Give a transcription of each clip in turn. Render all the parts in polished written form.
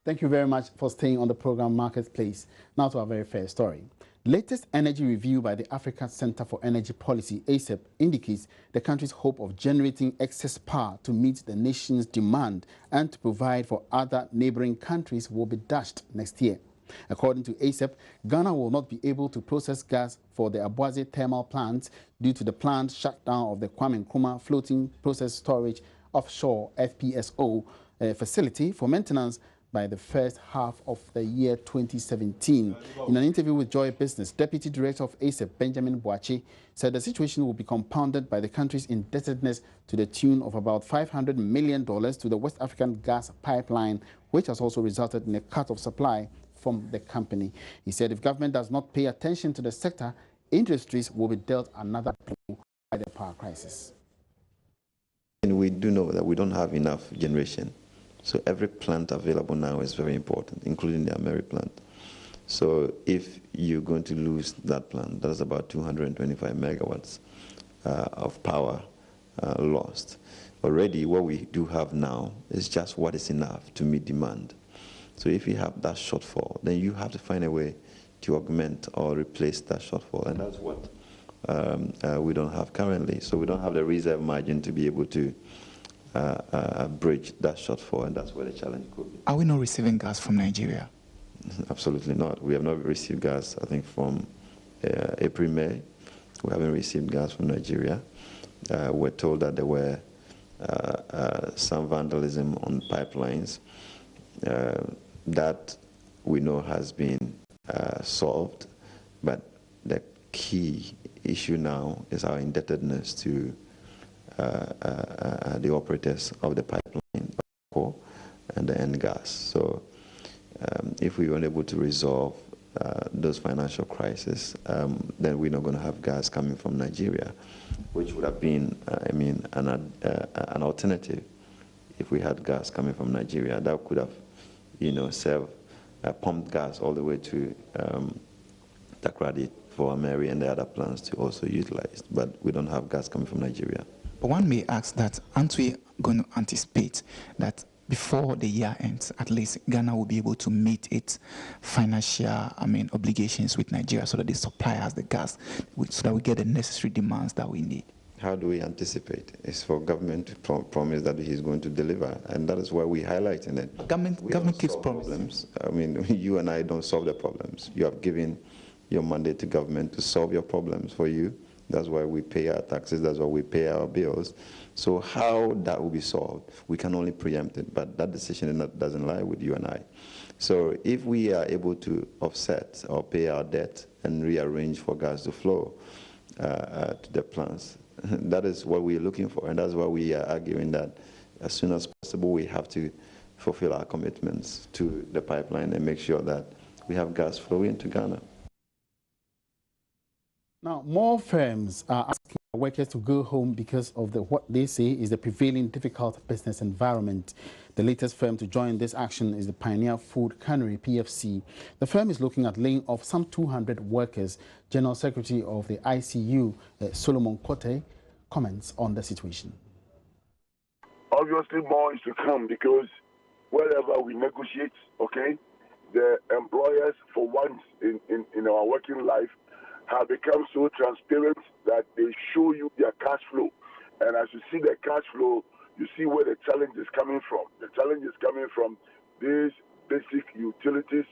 Thank you very much for staying on the program Marketplace. Now to our very first story. Latest energy review by the Africa Center for Energy Policy, ACEP, indicates the country's hope of generating excess power to meet the nation's demand and to provide for other neighboring countries will be dashed next year. According to ACEP, Ghana will not be able to process gas for the Abuaze thermal plant due to the planned shutdown of the Kwame Nkrumah Floating Process Storage Offshore FPSO facility for maintenance by the first half of the year 2017. In an interview with Joy Business, Deputy Director of ACEP, Benjamin Boachi, said the situation will be compounded by the country's indebtedness to the tune of about $500 million to the West African gas pipeline, which has also resulted in a cut of supply from the company. He said if government does not pay attention to the sector, industries will be dealt another blow by the power crisis. And we do know that we don't have enough generation. So every plant available now is very important, including the Ameri plant. So if you're going to lose that plant, that's about 225 megawatts of power lost. Already what we do have now is just what is enough to meet demand. So if you have that shortfall, then you have to find a way to augment or replace that shortfall. And that's what we don't have currently. So we don't have the reserve margin to be able to bridge that shortfall, and that's where the challenge could be. Are we not receiving gas from Nigeria? Absolutely not. We have not received gas, I think, from April, May. We haven't received gas from Nigeria. We're told that there were some vandalism on pipelines. That we know has been solved, but the key issue now is our indebtedness to the operators of the pipeline and the end gas. So if we weren't able to resolve those financial crises, then we're not going to have gas coming from Nigeria, which would have been, an alternative. If we had gas coming from Nigeria, that could have, served pumped gas all the way to Takrady for Ameri and the other plants to also utilize. But we don't have gas coming from Nigeria. But one may ask that, aren't we going to anticipate that before the year ends, at least Ghana will be able to meet its financial, obligations with Nigeria so that they supply us the gas, so that we get the necessary demands that we need? How do we anticipate? It's for government to promise that he's going to deliver, and that is why we're highlighting it. Government keeps promises. You and I don't solve the problems. You have given your mandate to government to solve your problems for you. That's why we pay our taxes, that's why we pay our bills. So how that will be solved, we can only preempt it, but that decision doesn't lie with you and I. So if we are able to offset or pay our debt and rearrange for gas to flow to the plants, that is what we're looking for, and that's why we are arguing that as soon as possible we have to fulfill our commitments to the pipeline and make sure that we have gas flowing to Ghana. Now, more firms are asking workers to go home because of what they say is the prevailing difficult business environment. The latest firm to join this action is the Pioneer Food Cannery, PFC. The firm is looking at laying off some 200 workers. General Secretary of the ICU, Solomon Kote, comments on the situation. Obviously, more is to come because wherever we negotiate, okay, the employers, for once in our working life, have become so transparent that they show you their cash flow. And as you see the cash flow, you see where the challenge is coming from. The challenge is coming from these basic utilities,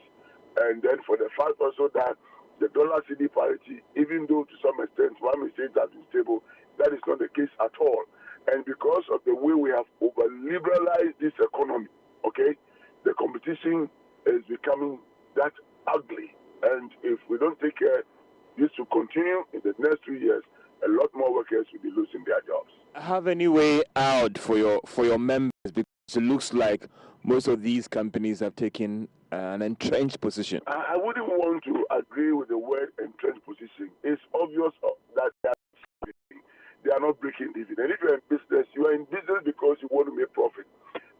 and then for the fact also that the dollar-CD parity, even though to some extent one may say that is stable, that is not the case at all. And because of the way we have over-liberalized this economy, okay, the competition is becoming that ugly. And if we don't take care, this will continue in the next 2 years. A lot more workers will be losing their jobs. Have any way out for your members, because it looks like most of these companies have taken an entrenched position? I wouldn't want to agree with the word entrenched position. It's obvious that they are not breaking even. And if you're in business, you are in business because you want to make profit.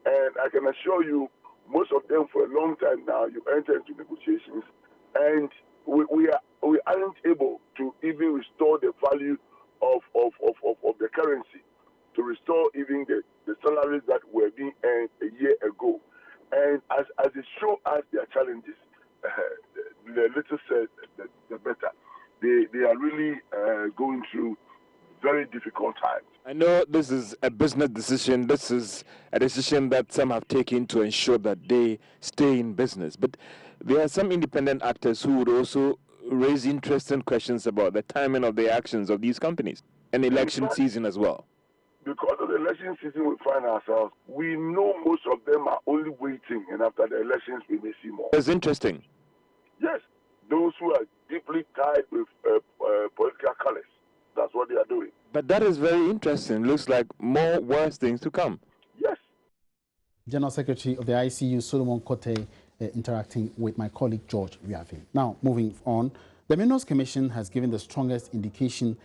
And I can assure you, most of them for a long time now, you enter into negotiations, and we aren't able to even restore the value of the currency, to restore even the salaries that were being earned a year ago. And as they show us their challenges, the little said, the better. They are really going through very difficult times. I know this is a business decision. This is a decision that some have taken to ensure that they stay in business. But there are some independent actors who would also raise interesting questions about the timing of the actions of these companies and election season as well. Because of the election season we find ourselves, we know most of them are only waiting, and after the elections we may see more. It's interesting. Yes, those who are deeply tied with political colors, that's what they are doing. But that is very interesting. Looks like more worse things to come. Yes. General Secretary of the ICU, Solomon Kote, interacting with my colleague George Riavi. Now, moving on, the Minerals Commission has given the strongest indication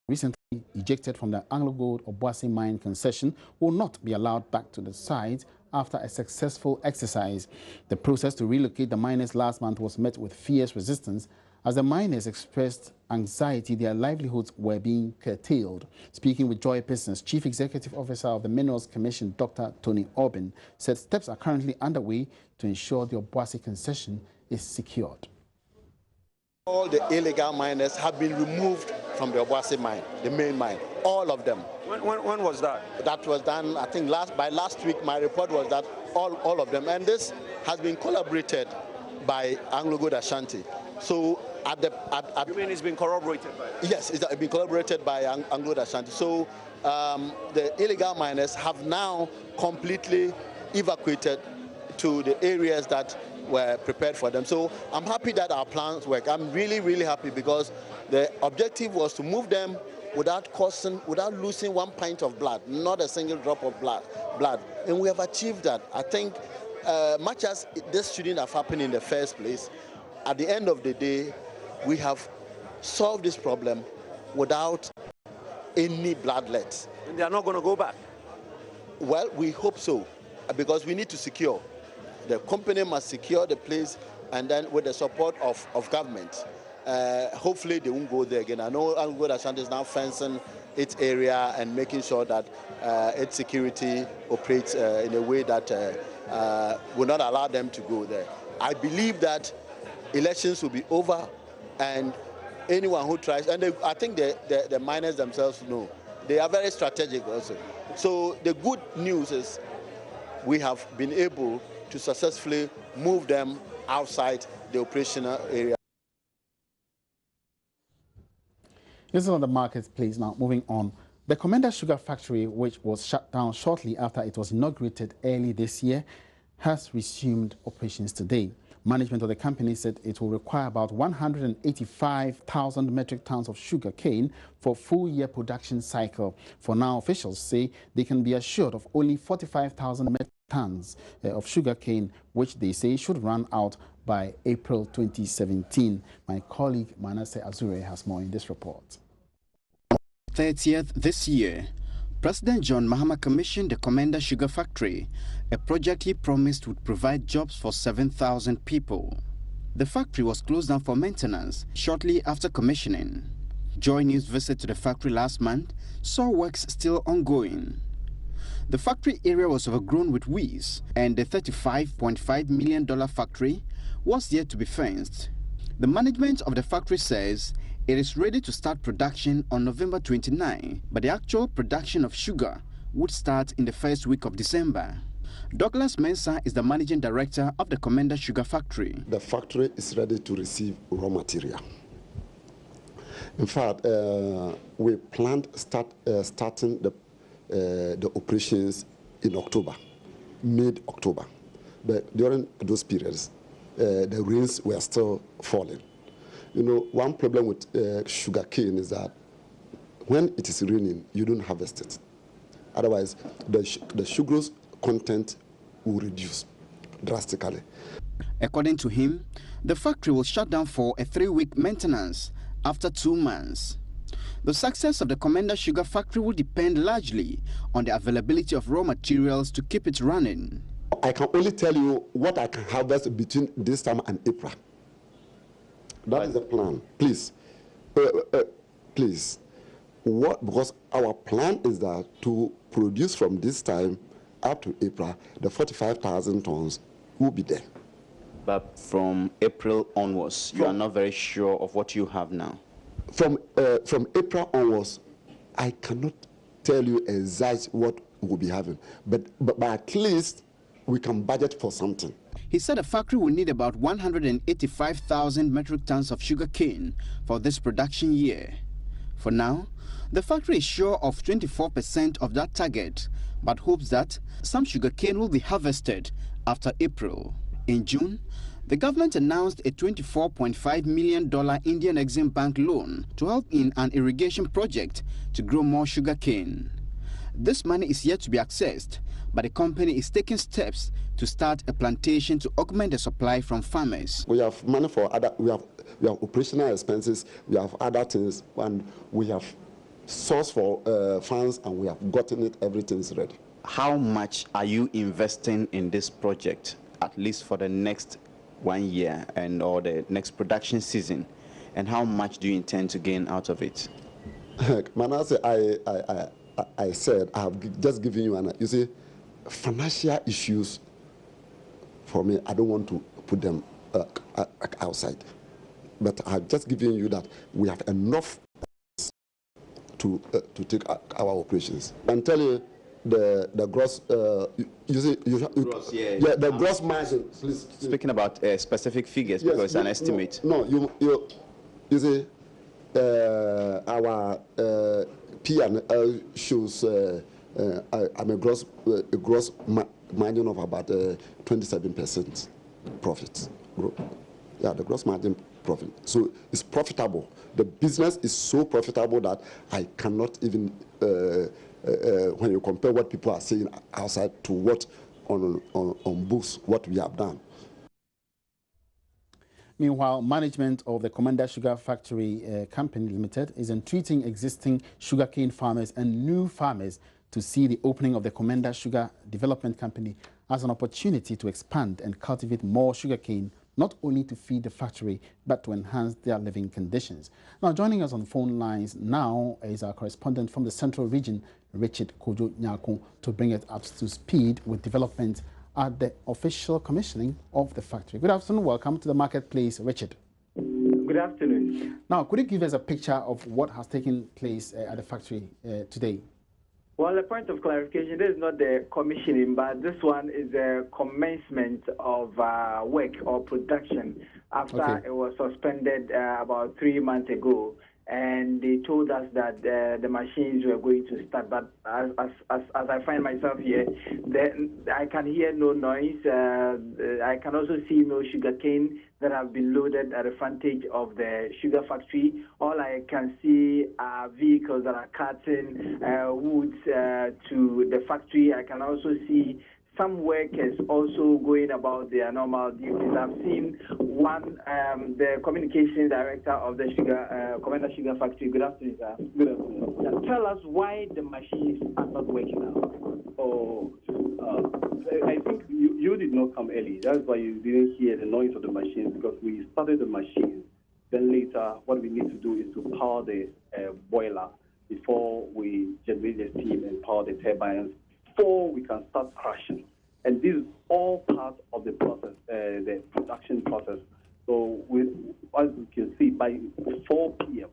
recently ejected from the AngloGold Obuasi mine concession will not be allowed back to the site after a successful exercise. The process to relocate the miners last month was met with fierce resistance as the miners expressed anxiety their livelihoods were being curtailed. Speaking with Joy Business, Chief Executive Officer of the Minerals Commission, Dr. Tony Orbin, said steps are currently underway to ensure the Obuasi concession is secured. All the illegal miners have been removed from the Obuasi mine, the main mine, all of them. When was that? That was done, I think, by last week. My report was that all of them. And this has been collaborated by AngloGold Ashanti. So you mean it's been corroborated by? Yes, it's been collaborated by AngloGold Ashanti. So the illegal miners have now completely evacuated to the areas that were prepared for them. So I'm happy that our plans work. I'm really, really happy because the objective was to move them without losing 1 pint of blood, not a single drop of blood. And we have achieved that. I think much as this shouldn't have happened in the first place, at the end of the day, we have solved this problem without any bloodlet. And they are not going to go back? Well, we hope so, because we need to secure. The company must secure the place, and then with the support of government, hopefully they won't go there again. I know AngloGold Ashanti is now fencing its area and making sure that its security operates in a way that will not allow them to go there. I believe that elections will be over, and anyone who tries, and I think the miners themselves know, they are very strategic also. So the good news is we have been able to successfully move them outside the operational area. This is on the marketplace now. Moving on. The Commander Sugar Factory, which was shut down shortly after it was inaugurated early this year, has resumed operations today. Management of the company said it will require about 185,000 metric tons of sugar cane for a full-year production cycle. For now, officials say they can be assured of only 45,000 metric tons of sugar cane, which they say should run out by April 2017. My colleague Manasseh Azure has more in this report. 30th this year, President John Mahama commissioned the Commander Sugar Factory, a project he promised would provide jobs for 7,000 people. The factory was closed down for maintenance shortly after commissioning. Joy News' visit to the factory last month saw works still ongoing. The factory area was overgrown with weeds, and the $35.5 million factory was yet to be fenced. The management of the factory says it is ready to start production on November 29, but the actual production of sugar would start in the first week of December. Douglas Mensah is the managing director of the Commander Sugar Factory. The factory is ready to receive raw material. In fact, we planned starting the operations in October, mid-October. But during those periods, the rains were still falling. You know, one problem with sugar cane is that when it is raining, you don't harvest it. Otherwise, the sucrose content will reduce drastically. According to him, the factory will shut down for a 3-week maintenance after 2 months. The success of the Commander Sugar Factory will depend largely on the availability of raw materials to keep it running. I can only tell you what I can harvest between this time and April. That is the plan. Please, please. Because our plan is that to produce from this time up to April, the 45,000 tons will be there. But from April onwards, you are not very sure of what you have now. From April onwards, I cannot tell you exactly what we'll be having, but at least we can budget for something. He said the factory will need about 185,000 metric tons of sugarcane for this production year. For now, the factory is sure of 24% of that target, but hopes that some sugarcane will be harvested after April. In June, the government announced a $24.5 million Indian Exim Bank loan to help in an irrigation project to grow more sugarcane. This money is yet to be accessed, but the company is taking steps to start a plantation to augment the supply from farmers. We have money for other, we have operational expenses, we have other things, and we have source for funds, and we have gotten it, everything is ready. How much are you investing in this project, at least for the next 1 year or the next production season, and how much do you intend to gain out of it? Manasseh, I said, I have just given you you see, financial issues, for me, I don't want to put them outside. But I've just given you that we have enough to take our operations. And tell you the gross, the gross margin. Please. Speaking about specific figures, yes, because an estimate. No, you see, our P&L shows a gross margin of about 27% profit. Yeah, the gross margin profit. So it's profitable. The business is so profitable that I cannot even, when you compare what people are saying outside to what on books, what we have done. Meanwhile, management of the Commander Sugar Factory Company Limited is entreating existing sugarcane farmers and new farmers to see the opening of the Commander Sugar Development Company as an opportunity to expand and cultivate more sugarcane, not only to feed the factory, but to enhance their living conditions. Now, joining us on the phone lines now is our correspondent from the Central Region, Richard Kojo Nyako, to bring us up to speed with development at the official commissioning of the factory. Good afternoon. Welcome to the marketplace, Richard. Good afternoon. Now, could you give us a picture of what has taken place at the factory today? Well, a point of clarification, this is not the commissioning, but this one is the commencement of work or production after it was suspended about 3 months ago. And they told us that the machines were going to start. But as I find myself here, I can hear no noise. I can also see no sugarcane that have been loaded at the frontage of the sugar factory. All I can see are vehicles that are carting woods to the factory. I can also see some workers also going about their normal duties. I've seen one, the communication director of the Commander Sugar Factory. Good afternoon, sir. Good afternoon. Now, tell us why the machines are not working now. I think you did not come early. That's why you didn't hear the noise of the machines, because we started the machines. Then later, what we need to do is to power the boiler before we generate the steam and power the turbines, before we can start crushing. And this is all part of the process, the production process. So as you can see, by 4 p.m.,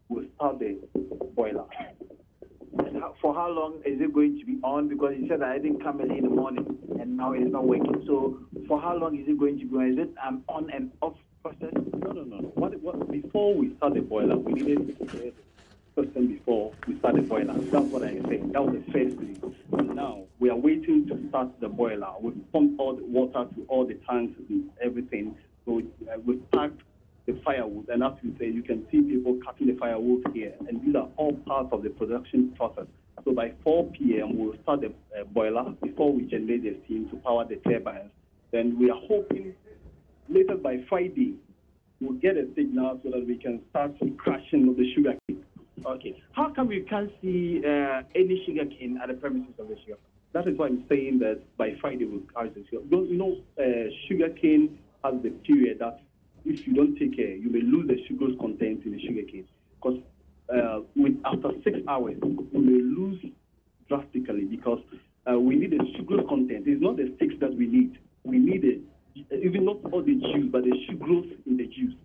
we'll start the boiler. And for how long is it going to be on? Because you said that I didn't come early in the morning and now it's not working. So for how long is it going to be on? Is it an on and off process? No. Before we start the boiler, we needed before we start the boiler. That's what I said. That was the first thing. And now we are waiting to start the boiler. We've pumped all the water to all the tanks and everything. So we've packed the firewood. And as you say, you can see people cutting the firewood here. And these are all part of the production process. So by 4 p.m., we'll start the boiler before we generate the steam to power the turbines. Then we are hoping later by Friday, we'll get a signal so that we can start crushing of the sugar cane. Okay. How come you can't see any sugar cane at the premises of the sugar factory? That is why I'm saying that by Friday we'll crush the sugar. You know, sugar cane has the period that if you don't take care, you may lose the sugar's content in the sugar cane. Because after 6 hours, we may lose drastically because we need the sugar content. It's not the sticks that we need. we need it. Even not all the juice, but the sugar growth in the juice.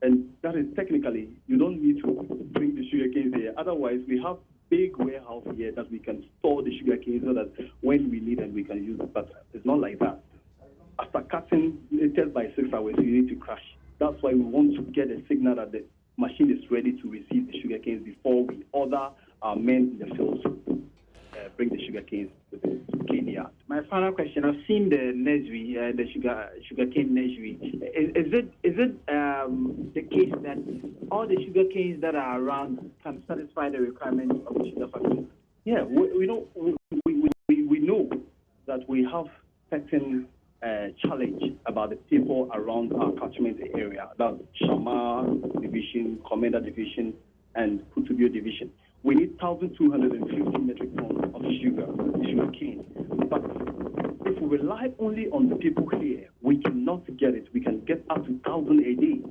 And that is technically, you don't need to bring the sugar canes there. Otherwise, we have big warehouse here that we can store the sugar canes so that when we need them, we can use it. But it's not like that. After cutting it by 6 hours, you need to crush. That's why we want to get a signal that the machine is ready to receive the sugar canes before we order our men in the field to bring the sugar canes to the cane yard. My final question: I've seen the nursery, the sugar cane nursery. Is it the case that all the sugar canes that are around can satisfy the requirements of the sugar factory? Yeah, we know that we have certain challenge about the people around our catchment area. That's Shama Division, Commander Division, and Kutubio Division. We need 1,250 metric tons of sugar cane. But if we rely only on the people here, we cannot get it. We can get up to 1,000 a day.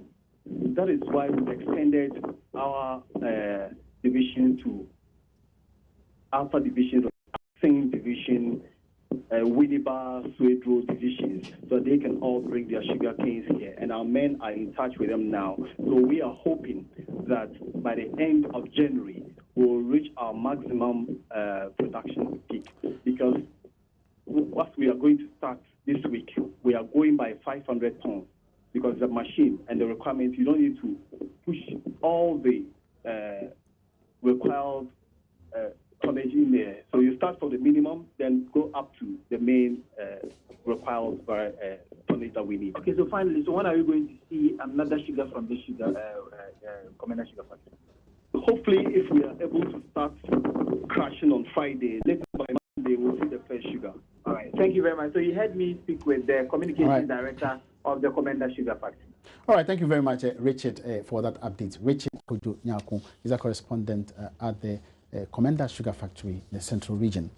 That is why we extended our division to Alpha Division, Singh Division, Winneba, Swedro divisions, so they can all bring their sugar canes here. And our men are in touch with them now. So we are hoping that by the end of January, we'll reach our maximum production peak. Because what we are going to start this week, we are going by 500 tons. Because the machine and the requirements, you don't need to push all the required tonnage in there. So you start from the minimum, then go up to the main required tonnage that we need. Okay, so finally, so when are you going to see another sugar from the Commander Sugar Factory? Hopefully, if we are able to start crushing on Friday, later by Monday, we'll see the first sugar. All right, thank you very much. So you heard me speak with the communication director of the Commander Sugar Factory. All right, thank you very much, Richard, for that update. Richard Kojo Nyako is a correspondent at the Commander Sugar Factory in the Central Region.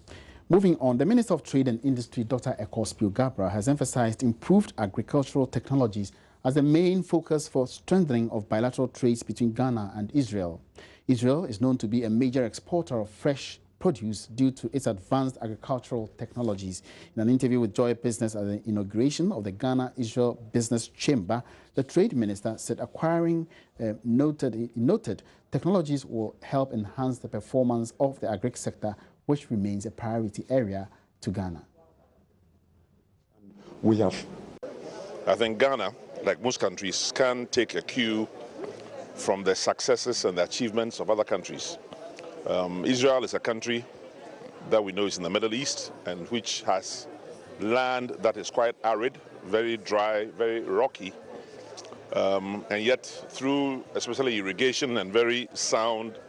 Moving on, the Minister of Trade and Industry, Dr. Ekospio Gabra, has emphasized improved agricultural technologies as the main focus for strengthening of bilateral trades between Ghana and Israel. Israel is known to be a major exporter of fresh produce due to its advanced agricultural technologies. In an interview with Joy Business at the inauguration of the Ghana-Israel Business Chamber, the Trade Minister said acquiring noted technologies will help enhance the performance of the agri sector, which remains a priority area to Ghana. I think Ghana, like most countries, can take a cue from the successes and the achievements of other countries. Israel is a country that we know is in the Middle East and which has land that is quite arid, very dry, very rocky. And yet, through especially irrigation and very sound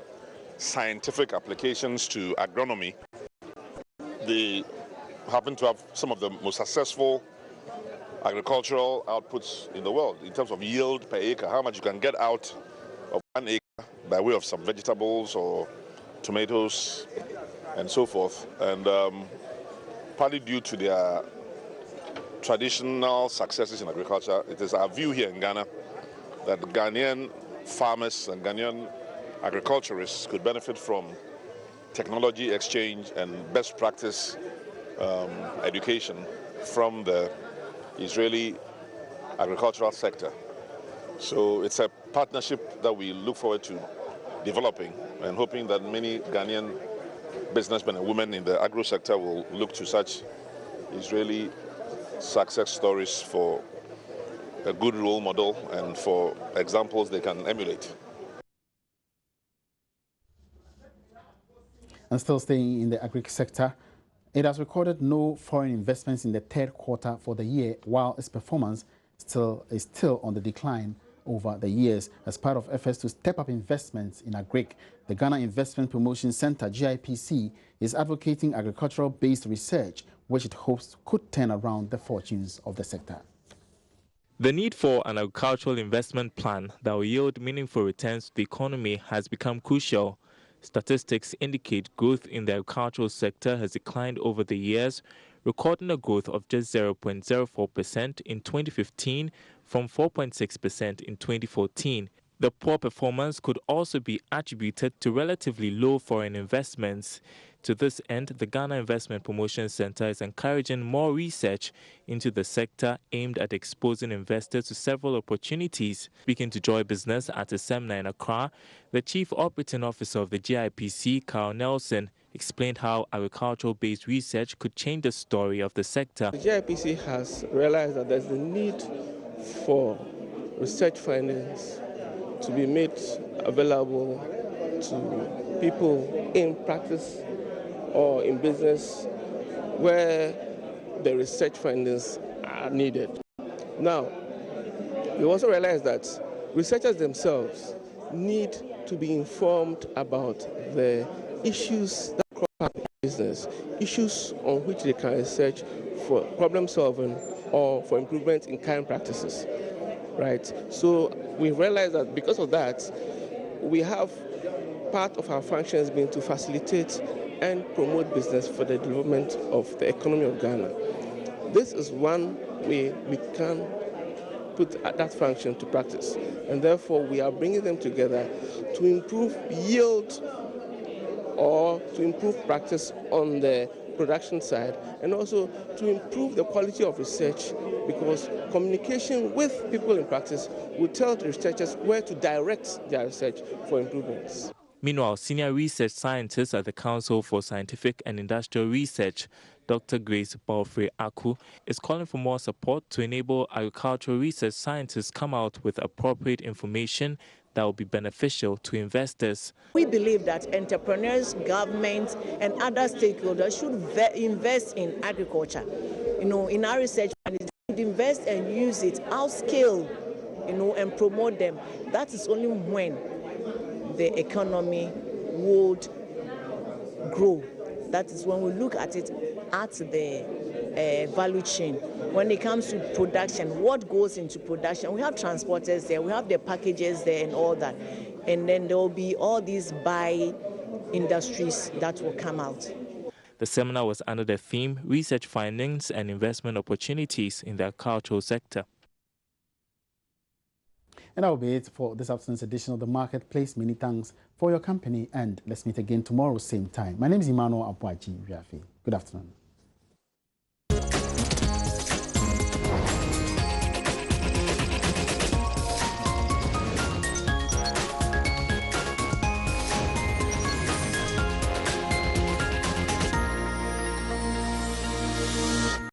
scientific applications to agronomy, they happen to have some of the most successful agricultural outputs in the world in terms of yield per acre, how much you can get out of 1 acre by way of some vegetables or tomatoes and so forth. And partly due to their traditional successes in agriculture, it is our view here in Ghana that Ghanaian farmers and Ghanaian agriculturists could benefit from technology exchange and best practice education from the Israeli agricultural sector. So it's a partnership that we look forward to developing and hoping that many Ghanaian businessmen and women in the agro sector will look to such Israeli success stories for a good role model and for examples they can emulate. And still staying in the agri sector, it has recorded no foreign investments in the third quarter for the year, while its performance is still on the decline over the years. As part of efforts to step up investments in agric, the Ghana Investment Promotion Center, GIPC, is advocating agricultural-based research, which it hopes could turn around the fortunes of the sector. The need for an agricultural investment plan that will yield meaningful returns to the economy has become crucial. Statistics indicate growth in the agricultural sector has declined over the years, recording a growth of just 0.04% in 2015 from 4.6% in 2014. The poor performance could also be attributed to relatively low foreign investments. To this end, the Ghana Investment Promotion Center is encouraging more research into the sector aimed at exposing investors to several opportunities. Speaking to Joy Business at a seminar in Accra, the Chief Operating Officer of the GIPC, Carl Nelson, explained how agricultural-based research could change the story of the sector. The GIPC has realized that there's a need for research findings to be made available to people in practice or in business where the research findings are needed. Now, we also realize that researchers themselves need to be informed about the issues that crop up in business, issues on which they can research for problem solving or for improvement in current practices, right? So we realize that because of that, we have part of our functions being to facilitate and promote business for the development of the economy of Ghana. This is one way we can put that function to practice, and therefore we are bringing them together to improve yield or to improve practice on the production side, and also to improve the quality of research, because communication with people in practice will tell the researchers where to direct their research for improvements. Meanwhile, senior research scientist at the Council for Scientific and Industrial Research, Dr. Grace Balfrey Aku, is calling for more support to enable agricultural research scientists come out with appropriate information that will be beneficial to investors. We believe that entrepreneurs, governments, and other stakeholders should invest in agriculture. In our research, and should invest and use it, upscale, and promote them. That is only when the economy would grow. That is when we look at it at the value chain. When it comes to production, what goes into production? We have transporters there, we have the packages there and all that. And then there will be all these buy industries that will come out. The seminar was under the theme Research Findings and Investment Opportunities in the Agricultural Sector. And that will be it for this afternoon's edition of The Marketplace. Many thanks for your company, and let's meet again tomorrow, same time. My name is Emmanuel Abuaji Riafi. Good afternoon.